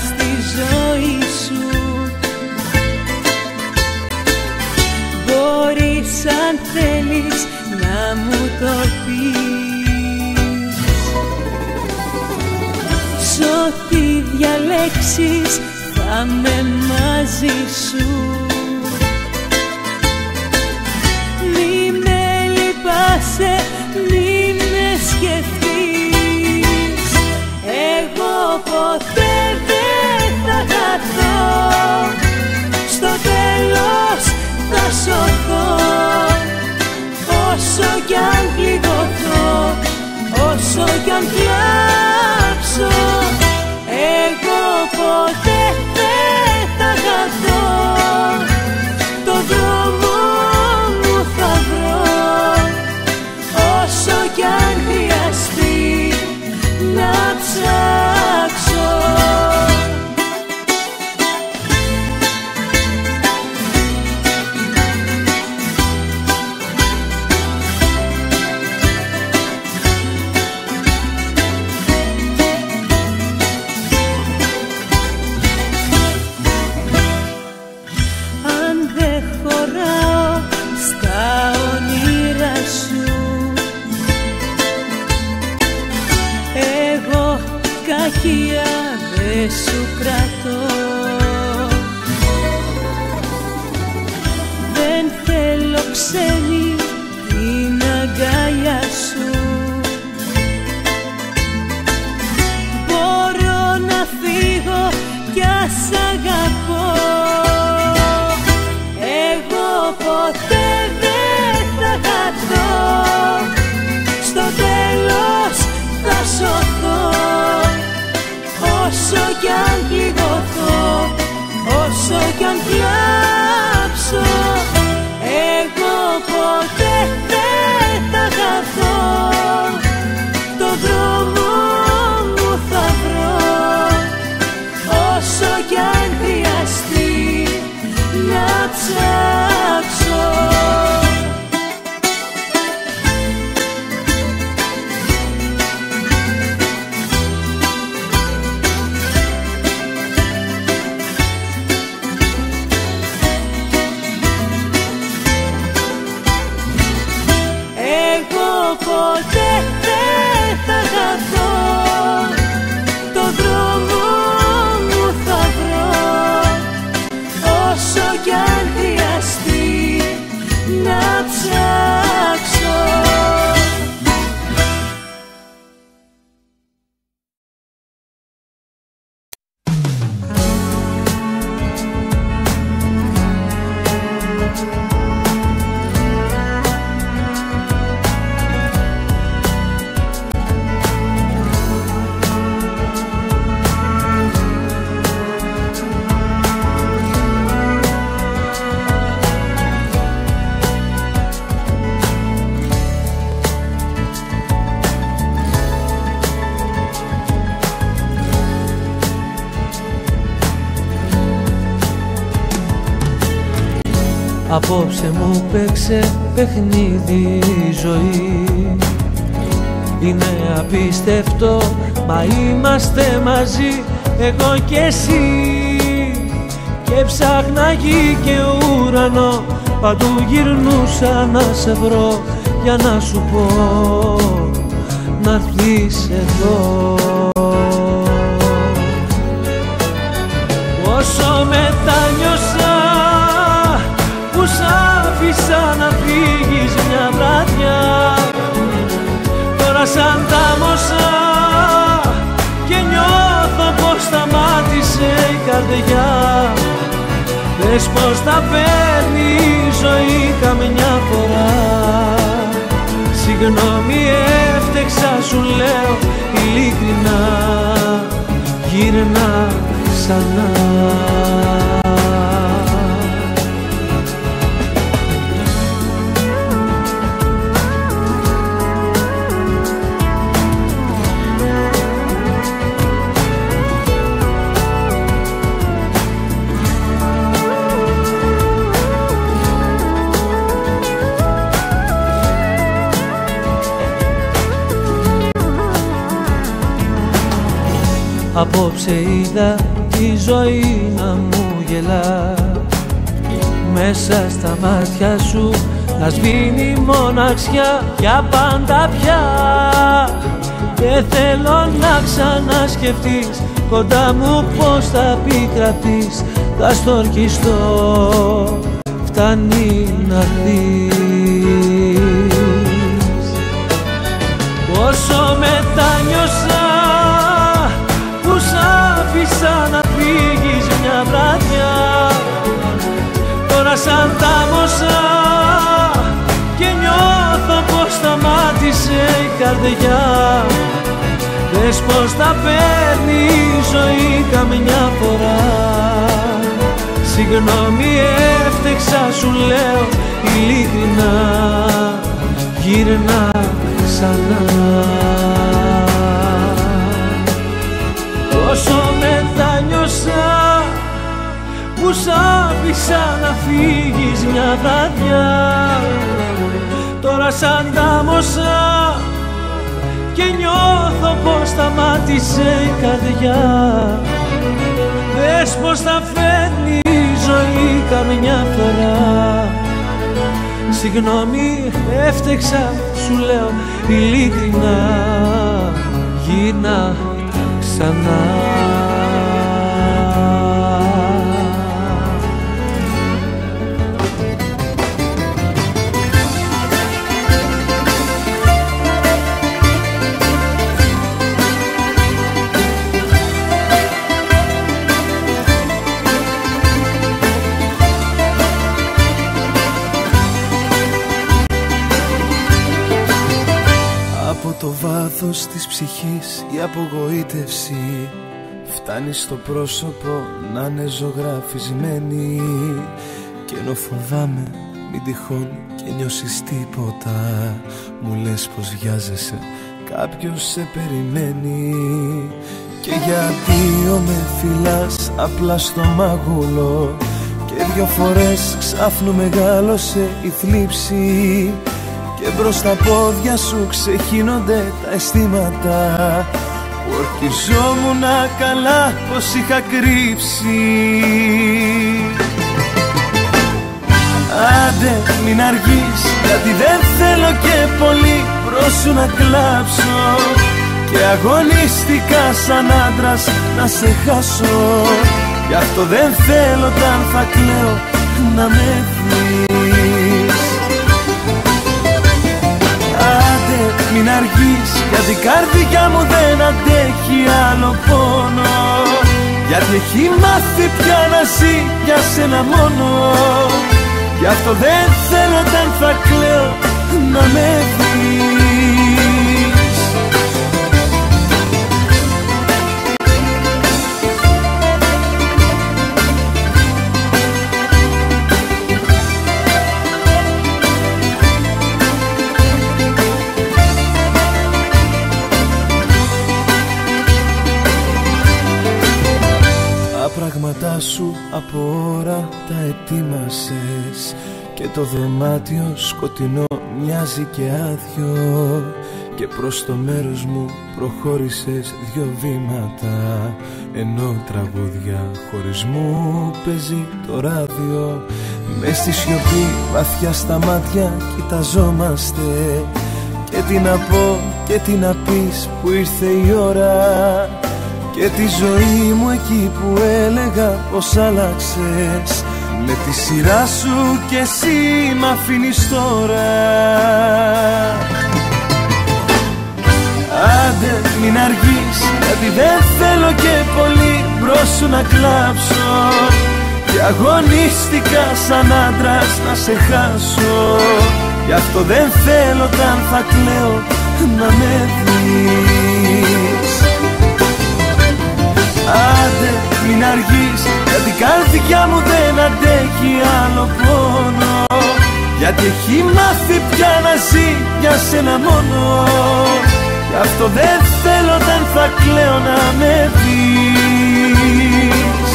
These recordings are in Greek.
Στη ζωή σου μπορείς αν θέλεις να μου το πεις. Σ' ό,τι διαλέξεις θα με μαζί σου. Μη με λυπάσαι, μη με σκεφτείς. Εγώ ποτέ δεν θα χαθώ, στο τέλος θα σωθώ. Όσο κι αν πληγωθώ, όσο κι αν κλάψω, εγώ ποτέ δεν θα χαθώ. Το δρόμο μου θα βρω, όσο κι αν χρειαστεί να ψάξω. Κακία δε σου κρατώ, δεν θέλω ξένη την αγκαλιά σου. Μπορώ να φύγω κι ας αγαπώ, εγώ ποτέ δεν θα χαθώ. Στο τέλος θα σωθώ, όσο κι αν πληγωθώ, όσο κι αν κλάψω, εγώ ποτέ δεν θα χαθώ. Το δρόμο μου θα βρω, όσο κι αν χρειαστεί να ψάξω. Ποτέ δεν θα χαθώ, το δρόμο μου θα βρω, όσο κι αν χρειαστεί να ψάξω. Απόψε μου παίξε παιχνίδι η ζωή. Είναι απίστευτο, μα είμαστε μαζί, εγώ και εσύ. Και ψάχνα γη και ουρανό, παντού γυρνούσα να σε βρω, για να σου πω να'ρθείς εδώ. Όσο μετάνιωσα που σ' άφησα να φύγεις μια βράδια, τώρα σαν τάμωσα και νιώθω πως σταμάτησε η καρδιά. Πες πως τα παίρνει η ζωή καμιά φορά, Συγγνώμη έφτεξα σου λέω ειλικρινά, γύρνα ξανά. Απόψε είδα τη ζωή να μου γελά, μέσα στα μάτια σου να σβήνει μοναξιά για πάντα πια. Δεν θέλω να ξανασκεφτείς κοντά μου πως θα επικρατείς. Θα στορκιστώ, φτάνει να χθείς. Πόσο μετάνιωσα που σ' άφησα να φύγεις μια βραδιά. Τώρα σαν τάμωσα και νιώθω πως σταμάτησε η καρδιά. Δες πως τα παίρνει η ζωή καμιά φορά. Συγγνώμη έφτεξα σου λέω ειλικρινά, γύρνα ξανά. Πόσο μετάνιωσα που σ' άφησα να φύγεις μια βραδιά. Τώρα σαν τάμωσα και νιώθω πως σταμάτησε η καρδιά. Δες πως θα φέρνει η ζωή καμιά φορά. Συγγνώμη έφτεξα σου λέω ειλικρινά, γύρνα ξανά. Το βάθος της ψυχής η απογοήτευση φτάνει στο πρόσωπο να είναι ζωγραφισμένη. Κι ενώ φοβάμαι μην τυχόν και νιώσεις τίποτα, μου λες πως βιάζεσαι, κάποιος σε περιμένει. Και γιατί με φυλάς απλά στο μαγούλο και δυο φορές ξάφνου μεγάλωσε η θλίψη. Και μπρος στα πόδια σου ξεχύνονται τα αισθήματα που ορκιζόμουν καλά πως είχα κρύψει. Άντε μην αργείς, γιατί δεν θέλω και πολύ προς σου να κλάψω. Και αγωνίστηκα σαν άντρας να σε χάσω. Γι' αυτό δεν θέλω όταν θα κλαίω να με δεις. Μην αργείς, γιατί η καρδιά μου δεν αντέχει άλλο πόνο. Γιατί έχει μάθει πια να ζει για σένα μόνο. Γι' αυτό δεν θέλω όταν θα κλαίω να με δεις. Πράγματά σου από ώρα τα ετοίμασες και το δωμάτιο σκοτεινό μοιάζει και άδειο. Και προς το μέρος μου προχώρησες δυο βήματα, ενώ τραγούδια χωρισμού παίζει το ράδιο. Μες στη σιωπή βαθιά στα μάτια κοιταζόμαστε. Και τι να πω και τι να πεις που ήρθε η ώρα. Και τη ζωή μου εκεί που έλεγα πως άλλαξες, με τη σειρά σου κι εσύ μ' αφήνεις τώρα. Άντε μην αργείς, γιατί δεν θέλω και πολύ μπρος σου να κλάψω. Και αγωνίστηκα σαν άντρας να σε χάσω. Γι' αυτό δεν θέλω όταν θα κλαίω να με δεις. Άντε μην αργείς, γιατί η καρδιά μου δεν αντέχει άλλο πόνο. Γιατί έχει μάθει πια να ζει για σένα μόνο. Γι' αυτό δεν θέλω όταν θα κλαίω να με δεις.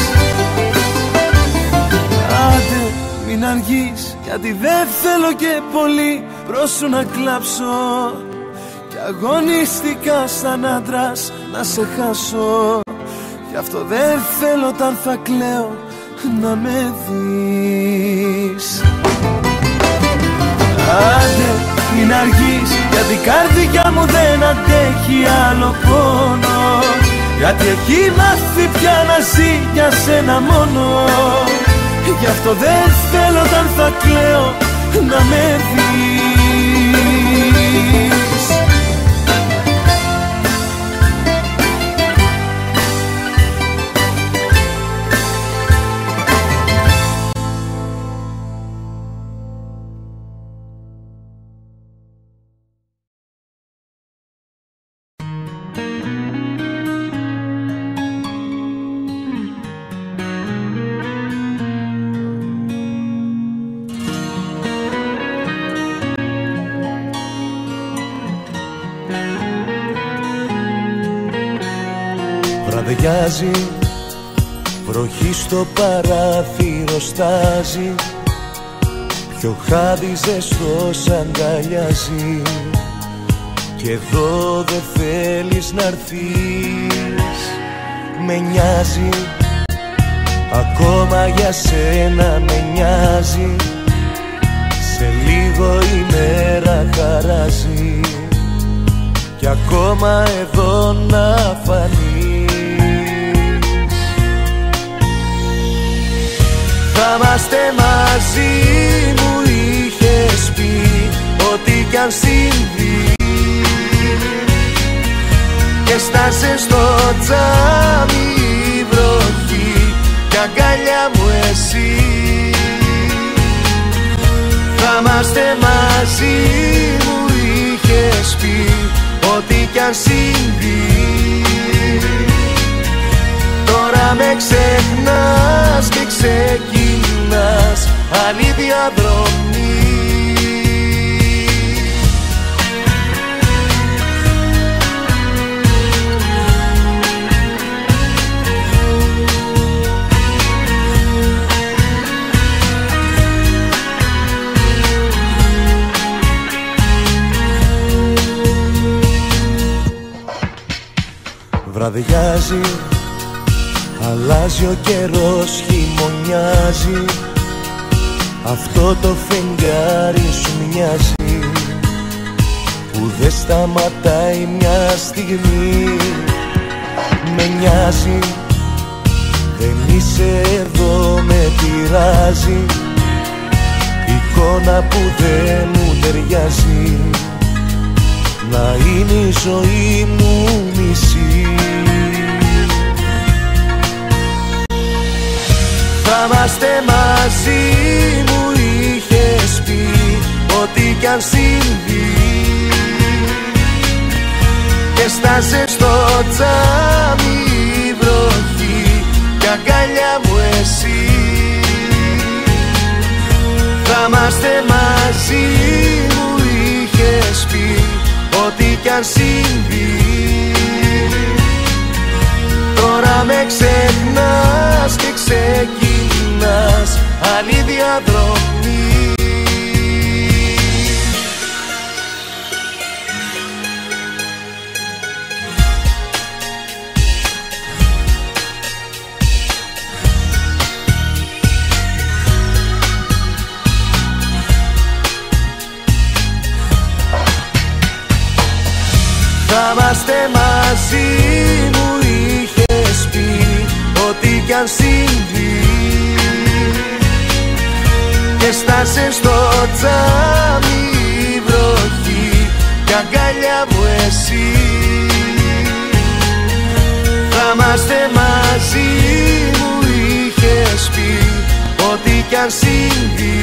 Άντε μην αργείς, γιατί δεν θέλω και πολύ προς σου να κλάψω. Κι αγωνίστηκα σαν άντρας να σε χάσω. Γι' αυτό δεν θέλω όταν θα κλαίω να με δεις. Άντε μην αργείς, γιατί η καρδιά μου δεν αντέχει άλλο πόνο. Γιατί έχει μάθει πια να ζει για σένα μόνο. Γι' αυτό δεν θέλω όταν θα κλαίω να με δεις. Βραδιάζει, βροχή στο παράθυρο στάζει. Πιο χάδι ζεστός αγκαλιάζει. Κι εδώ δεν θέλεις να έρθεις. Με νοιάζει, ακόμα για σένα με νοιάζει. Σε λίγο η μέρα χαράζει. Κι ακόμα εδώ να φανείς. Θα είμαστε μαζί, μου είχες πει, ό,τι κι αν συμβεί. Και στάσε στο τζάμι η βροχή κι αγκαλιά μου εσύ. Θα είμαστε μαζί, μου είχες πει, ό,τι κι αν συμβεί. Τώρα με ξεχνάς και ξεκινάς άλλη διαδρομή. Βραδιάζει, αλλάζει ο καιρός, χειμωνιάζει. Αυτό το φεγγάρι σου μοιάζει, που δεν σταματάει μια στιγμή. Με νοιάζει, δεν είσαι εδώ, με πειράζει. Εικόνα που δεν μου ταιριάζει, να είναι η ζωή μου μισή. Θα είμαστε μαζί, μου είχες πει, ό,τι κι αν συμβεί. Και στάσε στο τζάμι η βροχή κι αγκαλιά μου εσύ. Θα είμαστε μαζί, μου είχες πει, ό,τι κι αν συμβεί. Τώρα με ξεχνάς και ξεκινάς άλλη διαδρομή. Θα είμαστε μαζί, μου είχες πει, ό,τι κι αν συμβεί. Και στάσε στο τζάμι η βροχή κι αγκαλιά μου εσύ. Θα είμαστε μαζί, μου είχες πει, ό,τι κι αν συμβεί.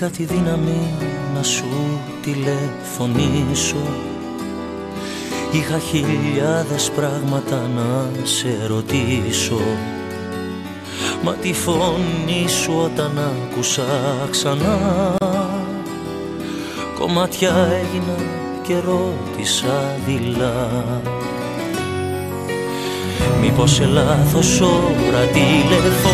βρήκα τη δύναμη να σου τηλεφωνήσω. Είχα χιλιάδες πράγματα να σε ρωτήσω, μα τη φωνή σου όταν άκουσα ξανά, κομμάτια έγινα και ρώτησα δειλά. Μήπως σε λάθος ώρα τηλεφώνησα,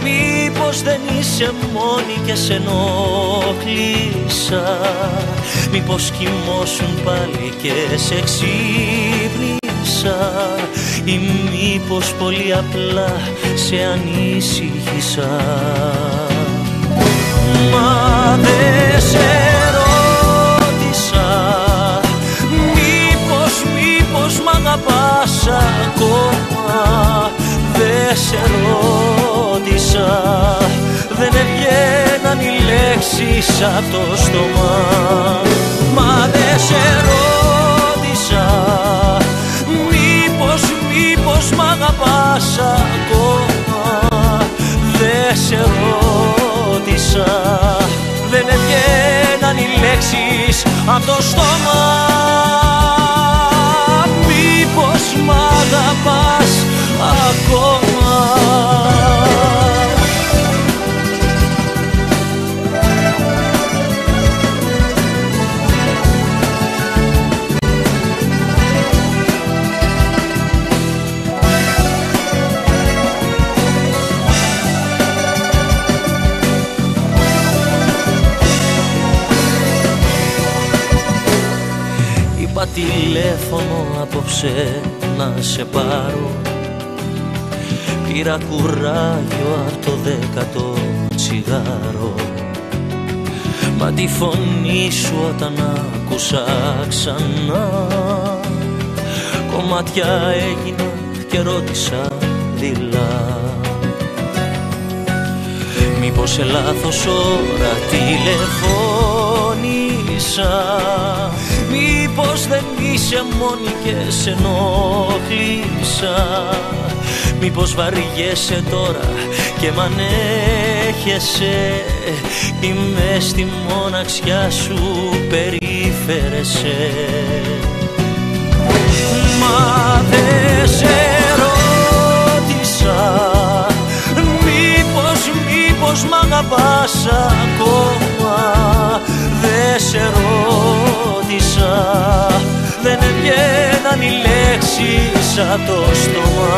μήπως δεν είσαι μόνη και σε ενοχλήσα, μήπως κοιμώσουν πάλι και σε ξύπνησα, ή μήπως πολύ απλά σε ανήσυχησα. Μα δεν σε ρώτησα, μήπως μ' αγαπάς ακόμα. Δεν σε ρώτησα, δεν έβγαιναν οι λέξεις απ' το στόμα. Μα δεν σε ρώτησα, μήπως μ' αγαπάς ακόμα. Δεν σε ρώτησα, δεν έβγαιναν οι λέξεις απ' το στόμα. Μήπως μ' αγαπάς ακόμα. Είπα τηλέφωνο απόψε να σε πάρω, πήρα κουράγιο απ' το 10ο τσιγάρο, μα τη φωνή σου όταν άκουσα ξανά, κομμάτια έγινα και ρώτησα δειλά. Μήπως σε λάθος ώρα τηλεφώνησα, μήπως δεν είσαι μόνη και σε ενοχλήσα, μήπως βαριέσαι τώρα και μ' ανέχεσαι, ή μες στη μοναξιά σου περίφερεσαι. Μα δεν σε ρώτησα, μήπως μ' αγαπάς ακόμα. Δεν σε ρώτησα, δεν έβγαιναν οι λέξεις απ' το στόμα.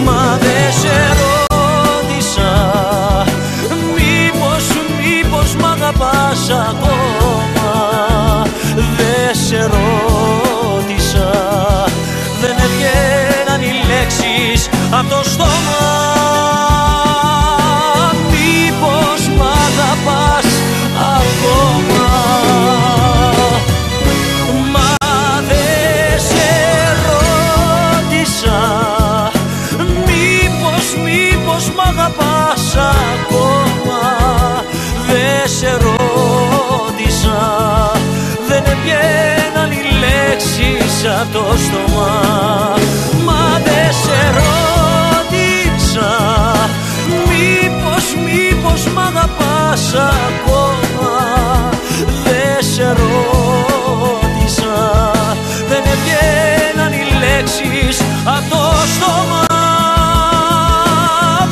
Μα δεν σε ρώτησα, μήπως μ' αγαπάς ακόμα. Δεν σε ρώτησα, δεν έβγαιναν οι λέξεις απ' το στόμα. Μήπως μ' αγαπάς ακόμα. Μα δεν σε ρώτησα, μήπως μ' αγαπάς ακόμα. Δεν σε ρώτησα, δεν έβγαιναν οι λέξεις απ' το στόμα. Μα δεν σε ρώτησα, μήπως μ' αγαπάς ακόμα. Δεν σε ρώτησα, δεν έβγαιναν οι λέξεις απ' το στόμα.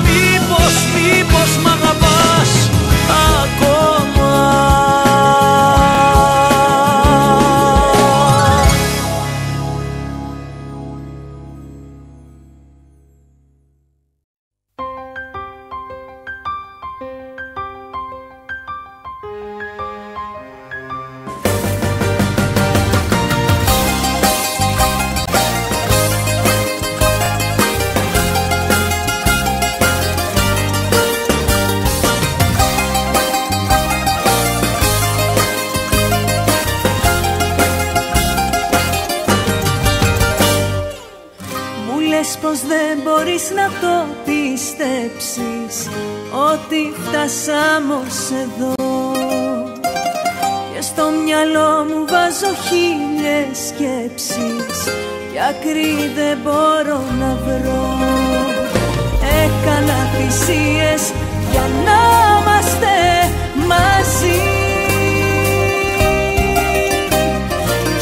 Μήπως μ' αγαπάς ακόμα. Πως δεν μπορείς να το πιστέψεις ότι φτάσαμε ως εδώ, και στο μυαλό μου βάζω χίλιες σκέψεις και άκρη δεν μπορώ να βρω. Έκανα θυσίες για να είμαστε μαζί.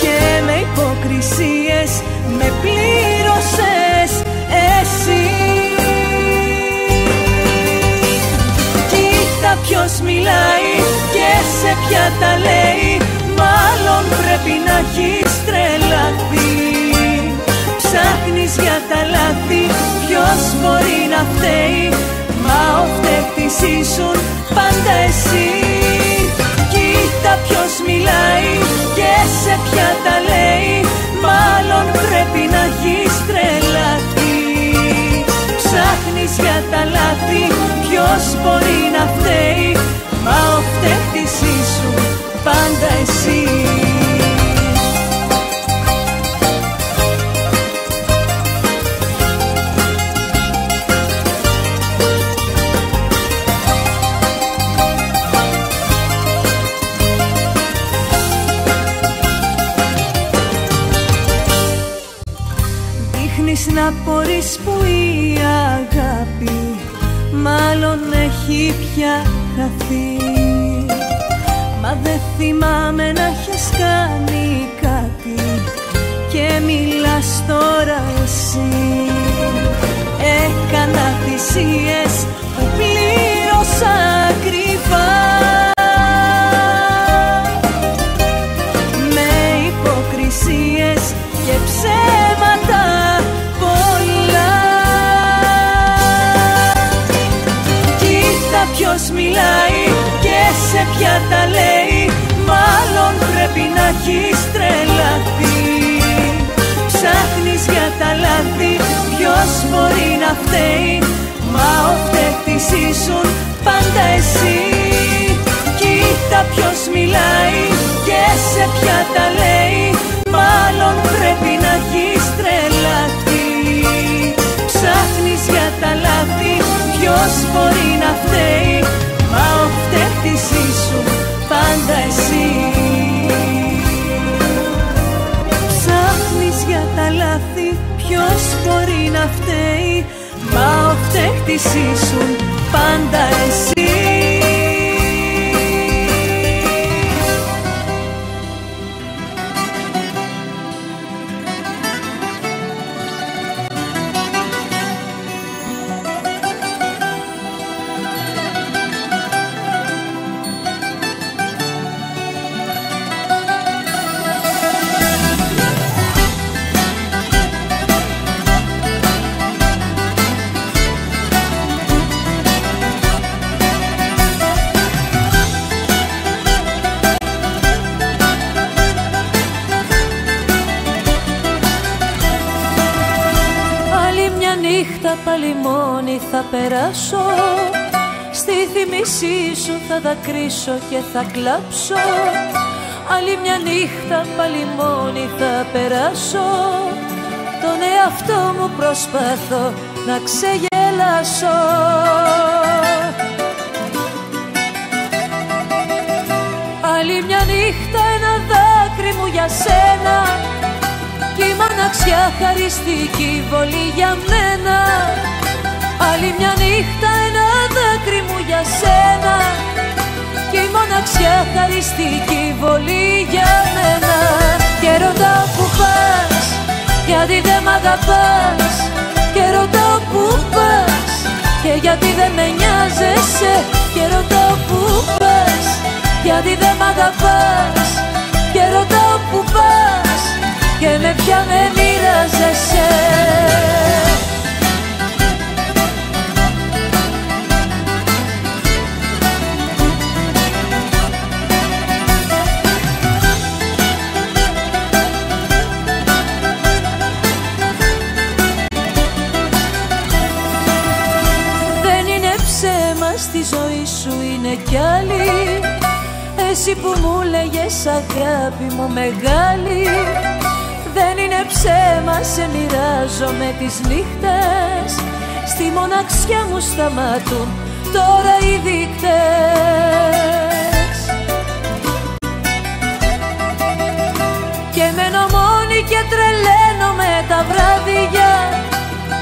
Και με υποκρισίες με πλήρωσες εσύ. Κοίτα ποιος μιλάει και σε ποια τα λέει, μάλλον πρέπει να έχεις τρελαθεί. Ψάχνεις για τα λάθη, ποιος μπορεί να φταίει, μα ο φταίχτης ήσουν πάντα εσύ. Κοίτα ποιος μιλάει και σε ποια τα λέει, μάλλον πρέπει να έχεις τρελαθεί. Ψάχνεις για τα λάθη, ποιος μπορεί να φταίει, μα ο φταίχτης ήσουν πάντα εσύ. Δείχνεις να μπορείς που η αγάπη μάλλον έχει πια χαθεί. Μα δεν θυμάμαι να έχεις κάνει κάτι και μιλάς τώρα εσύ. Έκανα θυσίες που πλήρωσα ακριβά, με υποκρισίες και ψέματα πολλά. Κοίτα ποιος μιλάει και σε ποια τα λέει, μάλλον πρέπει να έχεις τρελαθεί. Ψάχνεις για τα λάθη, ποιος μπορεί να φταίει, μα ο φταίχτης ήσουν πάντα εσύ. Κοίτα ποιος μιλάει και σε ποια τα λέει, μάλλον πρέπει να έχεις τρελαθεί. Ψάχνεις για τα λάθη, ποιος μπορεί να φταίει, μα ο φταίχτης ήσουν πάντα εσύ. Ψάχνεις για τα λάθη, ποιος μπορεί να φταίει, μα ο φταίχτης ήσουν πάντα εσύ. Πάλι μόνη θα περάσω, στη θύμησή σου θα δακρύσω και θα κλάψω. Άλλη μια νύχτα πάλι μόνη θα περάσω, τον εαυτό μου προσπαθώ να ξεγελάσω. Άλλη μια νύχτα ένα δάκρυ μου για σένα, κι η μοναξιά χαριστική βολή για μένα. Άλλη μια νύχτα ένα δάκρυ μου για σένα, κι η μοναξιά χαριστική βολή για μένα. Και ρωτάω που πας, γιατί δεν μ' αγαπάς. Και ρωτάω που πας, και γιατί δεν με νοιάζεσαι. Και ρωτάω που πας, γιατί δεν μ' αγαπάς. Και ρωτάω που πας, και με πια με μοιράζεσαι. Δεν είναι ψέμα, στη ζωή σου είναι κι άλλη. Εσύ που μου λέγες αγάπη μου μεγάλη. Δεν είναι ψέμα, σε μοιράζομαι τις νύχτες. Στη μοναξιά μου σταματούν τώρα οι δείκτες. Και μένω μόνη και τρελαίνομαι τα βράδια,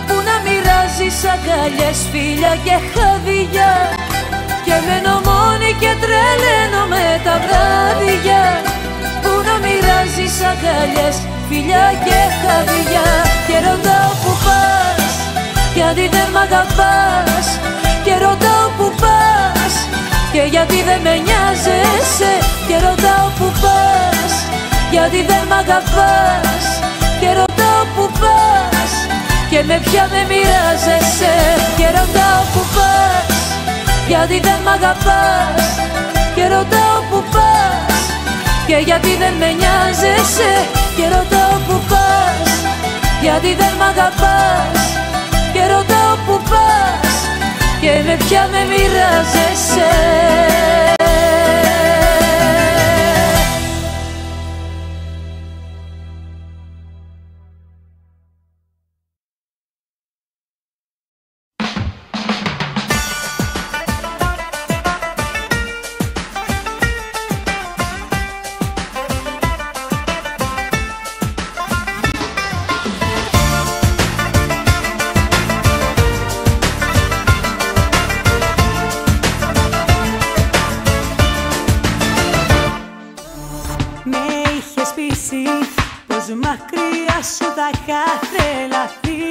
που να μοιράζεις αγκαλιές, φίλια και χαδιά. Και μένω μόνη και τρελαίνω με τα βράδια που να μοιράζεις αγκαλιές, φιλιά και χαδιά. Και ρωτάω που πας, γιατί δεν μ' αγαπάς. Και ρωτάω που πας, και γιατί δεν με νοιάζεσαι. Και ρωτάω που πας, γιατί δεν μ' αγαπάς. Και ρωτάω που πας, και με ποια με μοιράζεσαι. Και ρωτάω που πας, γιατί δεν μ' αγαπάς. Και ρωτάω που πας, και γιατί δεν με νοιάζεσαι. Και ρωτάω που πας, γιατί δεν μ' αγαπάς. Και ρωτάω που πας, και με ποια με μοιράζεσαι. Πως μακριά σου θα είχα τρελαθεί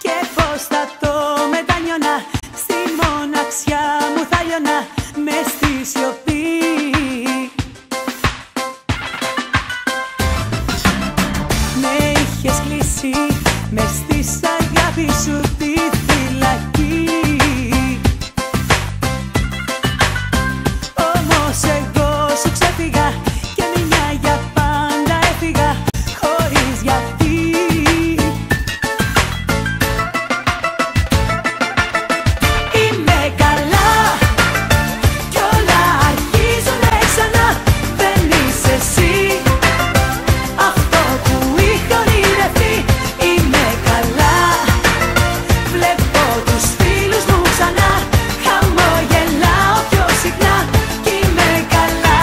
και πως θα το μετανιώνα. Στη μοναξιά μου θα λιώνα μες στη σιωπή. Με είχες κλείσει μες στη αγάπη σου τη φυλακή. Και μια για πάντα έφυγα χωρίς γιατί. Είμαι καλά κι όλα αρχίζουνε ξανά. Δεν είσαι εσύ αυτό που είχα ονειρευτεί. Είμαι καλά, βλέπω τους φίλους μου ξανά. Χαμογελάω πιο συχνά κι είμαι καλά.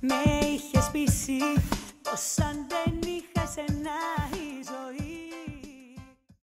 Με είχες πείσει πως αν δεν είχα σένα